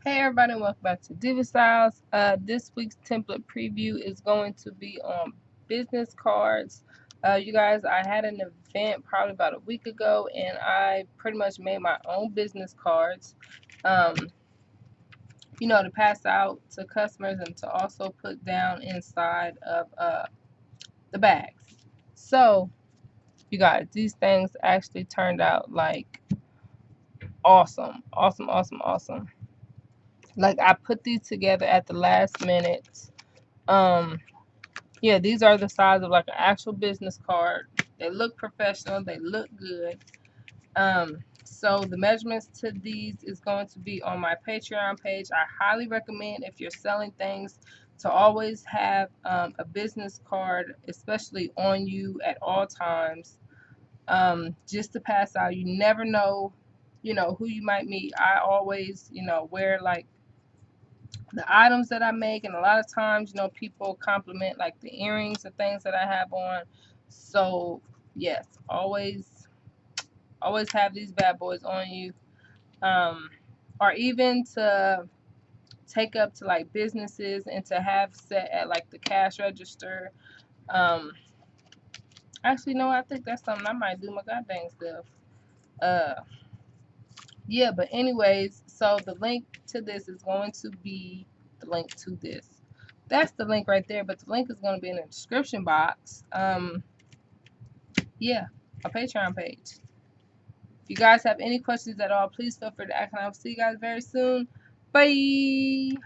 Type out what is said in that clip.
Hey everybody, welcome back to Diva Styles. This week's template preview is going to be on business cards. You guys, I had an event probably about a week ago, and I pretty much made my own business cards, um, to pass out to customers and to also put down inside of the bags. So, you guys, these things actually turned out like awesome, awesome, awesome, awesome. Like I put these together at the last minute. Yeah, these are the size of like an actual business card. They look professional, they look good. So the measurements to these is going to be on my Patreon page. I highly recommend, if you're selling things, to always have a business card, especially on you at all times, just to pass out. You never know, who you might meet. I always, wear like the items that I make, and a lot of times, people compliment like the earrings and things that I have on. So yes, always have these bad boys on you, or even to take up to like businesses and to have set at like the cash register. um Actually, no, I think that's something I might do my goddamn stuff. uh yeah, but anyways, so the link to this is going to be the link to this. That's the link right there, but the link is going to be in the description box. Yeah, my Patreon page. If you guys have any questions at all, please feel free to ask, and I will see you guys very soon. Bye.